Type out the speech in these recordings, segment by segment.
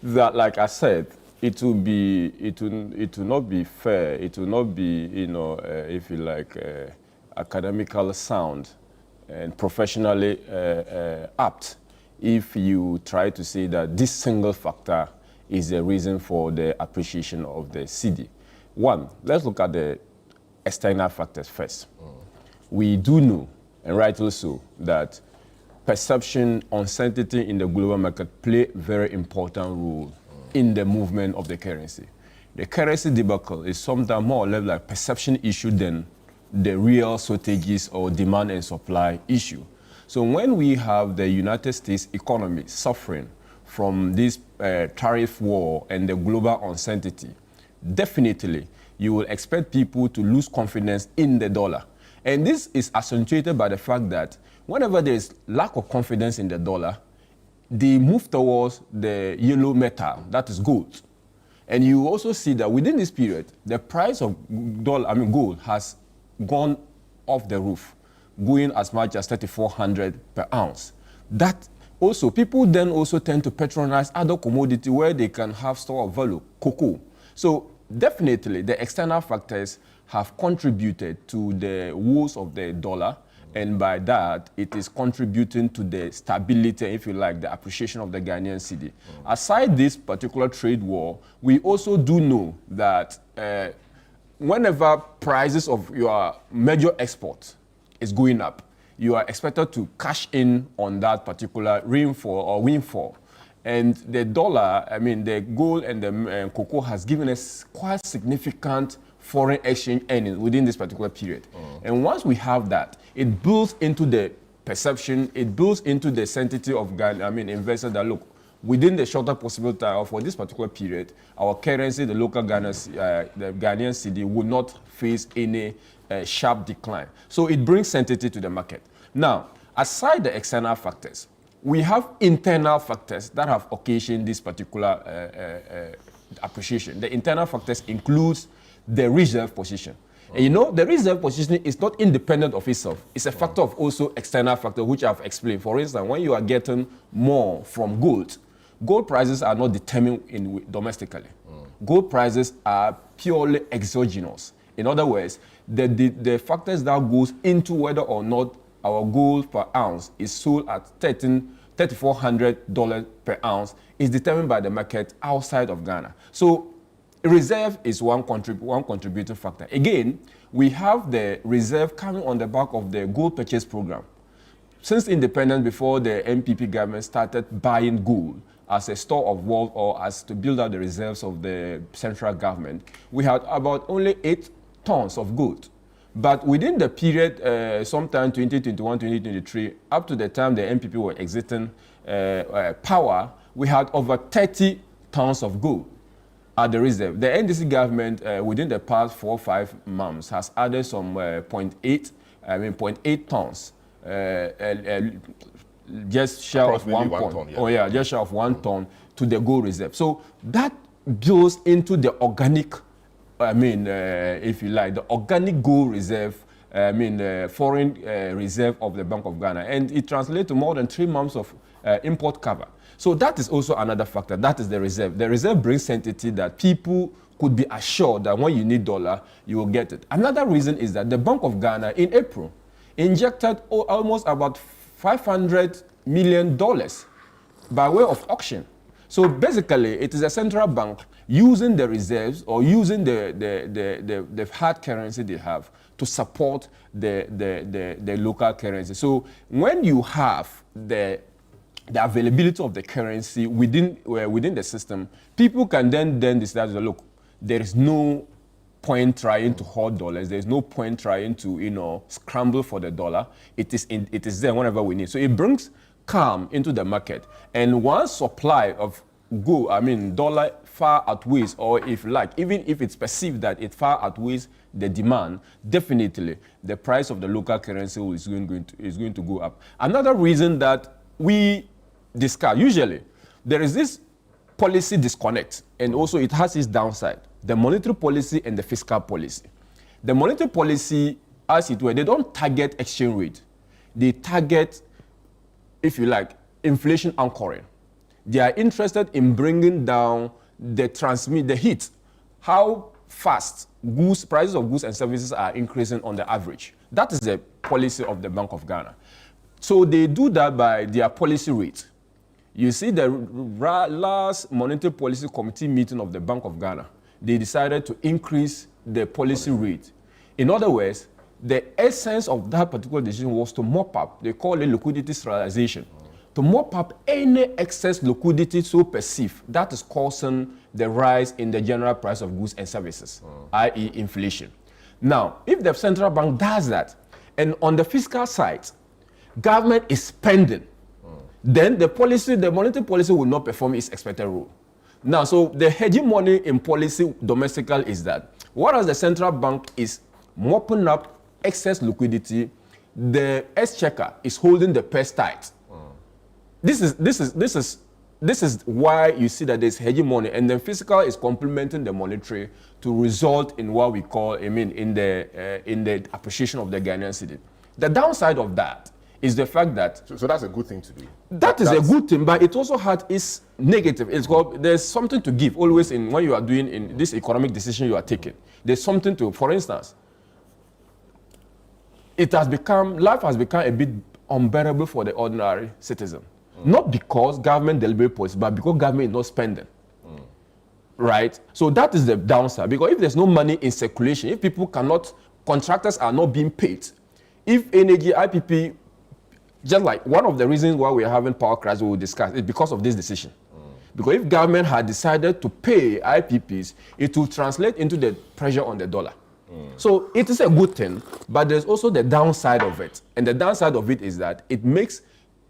That, like I said, it will not be fair. It will not be, if you like, academical sound and professionally apt if you try to say that this single factor is the reason for the appreciation of the Cedi. One, let's look at the external factors first. We do know, and rightly so, that perception, uncertainty in the global market play a very important role in the movement of the currency. The currency debacle is sometimes more or less like perception issue than the real shortages or demand and supply issue. So when we have the United States economy suffering from this tariff war and the global uncertainty, definitely you will expect people to lose confidence in the dollar. And this is accentuated by the fact that whenever there is lack of confidence in the dollar, they move towards the yellow metal, that is gold. And you also see that within this period, the price of gold has gone off the roof, going as much as 3,400 per ounce. That also, people then also tend to patronize other commodity where they can have store of value, cocoa. So definitely the external factors have contributed to the woes of the dollar, and by that, it is contributing to the stability, if you like, the appreciation of the Ghanaian cedi. Aside this particular trade war, we also do know that whenever prices of your major export is going up, you are expected to cash in on that particular rainfall or windfall. And the dollar, the gold and the cocoa has given us quite significant foreign exchange earnings within this particular period. And once we have that, it builds into the perception, it builds into the sensitivity of investors that look, within the shorter possible time for this particular period, our currency, the local the Ghanaian cedi, will not face any sharp decline. So it brings sensitivity to the market. Now, aside the external factors, we have internal factors that have occasioned this particular appreciation. The internal factors includes the reserve position. And the reserve position is not independent of itself. It's a factor of also external factor, which I've explained. For instance, when you are getting more from gold prices are not determined domestically. Gold prices are purely exogenous. In other words, the factors that goes into whether or not our gold per ounce is sold at $3,400 per ounce is determined by the market outside of Ghana. So reserve is one contributing factor. Again, we have the reserve coming on the back of the gold purchase program. Since independence, before the MPP government started buying gold as a store of wealth or as to build up the reserves of the central government, we had about only 8 tons of gold. But within the period, sometime 2021, 2023, up to the time the MPP were exiting power, we had over 30 tons of gold at the reserve. The NDC government, within the past 4 or 5 months, has added some 0.8 tons, just short of 1 ton. Yeah. Oh yeah, just short of 1 ton to the gold reserve. So that builds into the organic, if you like, the organic gold reserve, foreign reserve of the Bank of Ghana. And it translates to more than 3 months of import cover. So that is also another factor. That is the reserve. The reserve brings certainty that people could be assured that when you need dollar, you will get it. Another reason is that the Bank of Ghana in April injected almost about $500 million by way of auction. So basically, it is a central bank using the reserves or using the hard currency they have to support the local currency. So when you have the availability of the currency within the system, people can then decide, look, there is no point trying to hoard dollars. There is no point trying to scramble for the dollar. It is there whenever we need. So it brings calm into the market. And once supply of dollar far outweighs, or if you like, even if it's perceived that it far outweighs the demand, definitely the price of the local currency is going to go up. Another reason that we discuss, usually there is this policy disconnect, and also it has its downside, the monetary policy and the fiscal policy. The monetary policy, as it were, they don't target exchange rate. They target, if you like, inflation anchoring. They are interested in bringing down the heat, how fast prices of goods and services are increasing on the average. That is the policy of the Bank of Ghana. So they do that by their policy rate. You see the last Monetary Policy Committee meeting of the Bank of Ghana, they decided to increase the policy rate. In other words, the essence of that particular decision was to mop up, they call it liquidity sterilization, to mop up any excess liquidity so perceived that is causing the rise in the general price of goods and services, i.e. inflation. Now, if the central bank does that, and on the fiscal side, government is spending, then the monetary policy will not perform its expected role. Now, so the hegemony in policy domestically is that, whereas the central bank is mopping up excess liquidity, the exchequer is holding the purse tight. This is why you see that there's hegemony, and then fiscal is complementing the monetary to result in what we call, in the appreciation of the Ghanaian cedi. The downside of that is the fact that... So that's a good thing to do. That's a good thing, but it also had its negative. It's called, there's something to give always in when you are doing in this economic decision you are taking. There's something to, for instance, life has become a bit unbearable for the ordinary citizen. Not because government deliberate policy, but because government is not spending. Right? So that is the downside. Because if there's no money in circulation, if people cannot, contractors are not being paid, if energy, IPP, just like one of the reasons why we are having power crisis we will discuss is because of this decision. Because if government had decided to pay IPPs, it will translate into the pressure on the dollar. So it is a good thing, but there's also the downside of it. And the downside of it is that it makes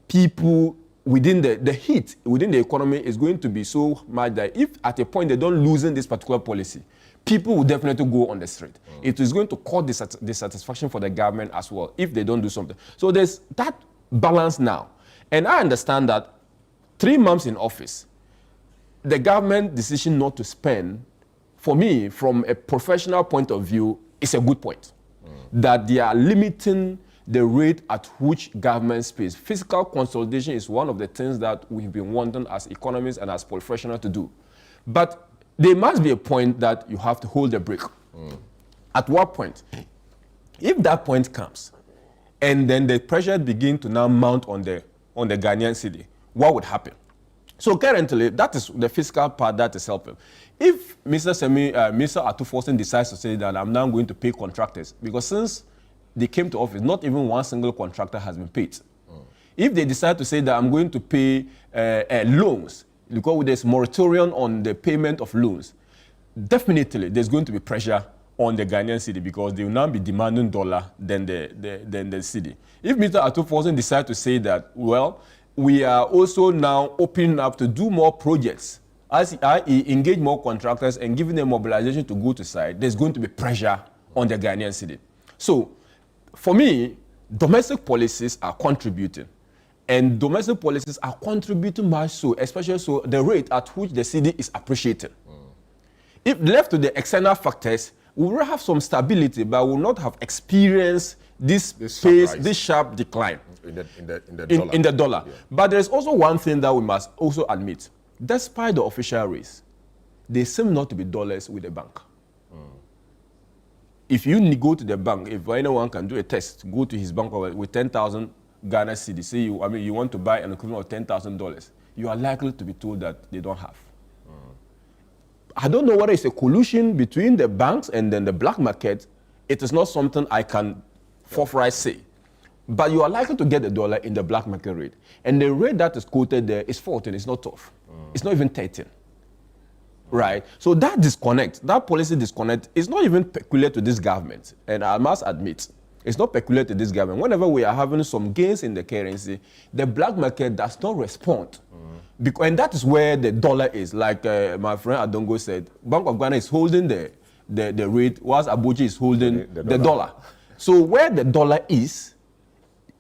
people within the heat within the economy is going to be so much that if at a point they don't loosen this particular policy, people will definitely go on the street. It is going to cause dissatisfaction for the government as well if they don't do something. So there's that balance now. And I understand that 3 months in office, the government decision not to spend, for me, from a professional point of view, is a good point. That they are limiting the rate at which government spends. Fiscal consolidation is one of the things that we've been wanting as economists and as professionals to do. But there must be a point that you have to hold the brake. At what point? If that point comes, and then the pressure begins to now mount on the Ghanaian cedi, what would happen? So currently, that is the fiscal part that is helping. If Mr. Forson decides to say that I'm now going to pay contractors, because since they came to office, not even one single contractor has been paid. If they decide to say that I'm going to pay loans, because there's moratorium on the payment of loans, definitely there's going to be pressure on the Ghanaian cedi because they will now be demanding dollar than the cedi. If Mr. Forson decides to say that, well, we are also now opening up to do more projects, i.e. engage more contractors and giving them mobilization to go to site, there's going to be pressure on the Ghanaian cedi. So, for me, domestic policies are contributing. And domestic policies are contributing much so, especially so the rate at which the cedi is appreciating. If left to the external factors, we will have some stability, but we will not have experienced this sharp decline in the dollar. Yeah. But there's also one thing that we must also admit. Despite the official rates, they seem not to be dollars with the bank. If you go to the bank, if anyone can do a test, go to his bank with 10,000 Ghana cedi, say you want to buy an equivalent of $10,000, you are likely to be told that they don't have. I don't know whether it's a collusion between the banks and then the black market. It is not something I can forthright say. But you are likely to get the dollar in the black market rate. And the rate that is quoted there is 14, it's not tough. It's not even 13. Right? So that disconnect, that policy disconnect is not even peculiar to this government. And I must admit, it's not peculiar to this government. Whenever we are having some gains in the currency, the black market does not respond. And that is where the dollar is. Like my friend Adongo said, Bank of Ghana is holding the rate, whilst Abuja is holding the dollar. So where the dollar is,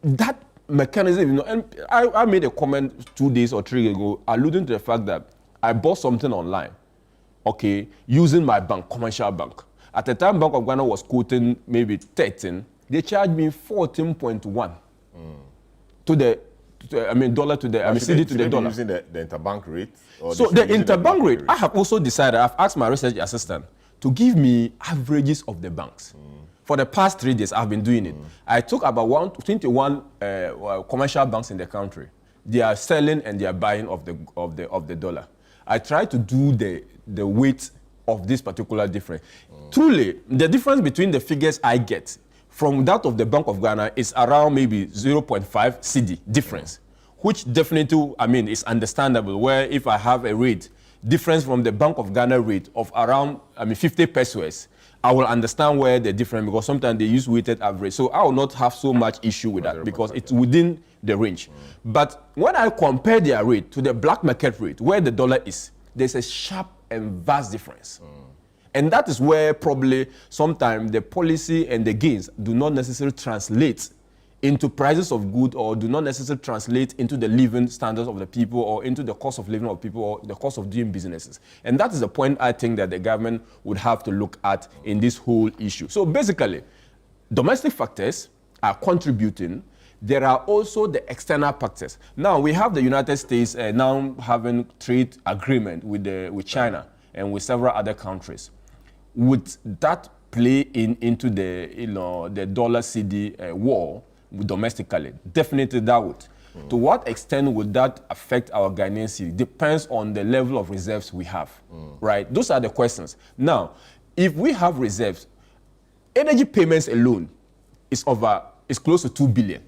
that mechanism, and I made a comment 2 days or 3 ago alluding to the fact that I bought something online, okay, using my bank, commercial bank. At the time Bank of Ghana was quoting maybe 13, they charged me 14.1 to the dollar to the, Cedi to the dollar. Using the interbank rate? Or So the interbank rate, I have also decided, I've asked my research assistant to give me averages of the banks. For the past 3 days, I've been doing it. I took about 21 commercial banks in the country. They are selling and they are buying of the dollar. I try to do the weight of this particular difference. Truly, the difference between the figures I get from that of the Bank of Ghana is around maybe 0.5 Cedi difference, which definitely, is understandable, where if I have a rate difference from the Bank of Ghana rate of around 50 pesos, I will understand where the difference, because sometimes they use weighted average. So I will not have so much issue with that because it's within the range. But when I compare their rate to the black market rate, where the dollar is, there's a sharp and vast difference. And that is where probably sometimes the policy and the gains do not necessarily translate into prices of goods, or do not necessarily translate into the living standards of the people, or into the cost of living of people, or the cost of doing businesses. And that is the point I think that the government would have to look at in this whole issue. So basically, domestic factors are contributing. There are also the external factors. Now we have the United States now having trade agreement with China and with several other countries. Would that play into the dollar Cedi war domestically? Definitely that would. To what extent would that affect our Ghanaian cedi? Depends on the level of reserves we have, right? Those are the questions. Now, if we have reserves, energy payments alone is close to 2 billion,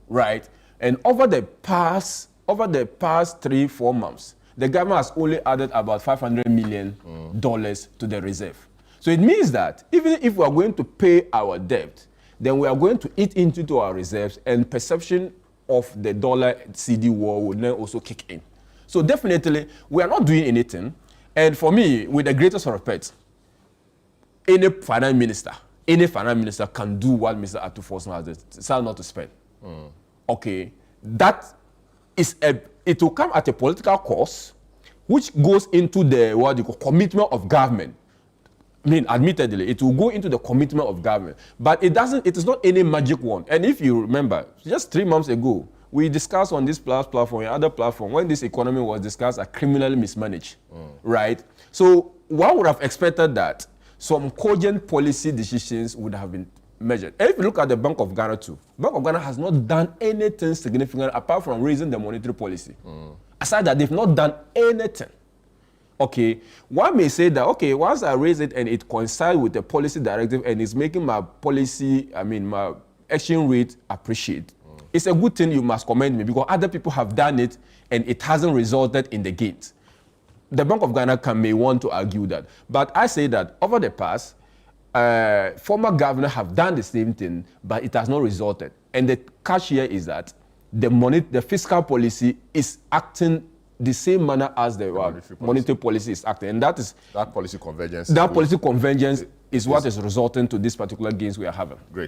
right? And over the past 3-4 months, the government has only added about $500 million to the reserve. So it means that even if we are going to pay our debt, then we are going to eat into our reserves, and perception of the dollar Cedi war will then also kick in. So definitely, we are not doing anything. And for me, with the greatest respect, any finance minister can do what Mr. Atu Forson has decided not to spend. Okay, that is it will come at a political cost, which goes into the commitment of government. Admittedly, it will go into the commitment of government, but it is not any magic wand. And if you remember, just 3 months ago, we discussed on this platform and other platform, when this economy was discussed, as criminally mismanaged, right? So one would have expected that some cogent policy decisions would have been measured. And if you look at the Bank of Ghana too, Bank of Ghana has not done anything significant apart from raising the monetary policy. Aside that, they've not done anything. Okay, one may say that, okay, once I raise it and it coincides with the policy directive and it's making my policy, my exchange rate appreciate, it's a good thing. You must commend me, because other people have done it and it hasn't resulted in the gains. The Bank of Ghana may want to argue that. But I say that over the past, former governors have done the same thing, but it has not resulted. And the catch here is that the fiscal policy is acting the same manner as the monetary policy is acting, and that policy convergence. That policy convergence is what is resulting to this particular gains we are having. Great.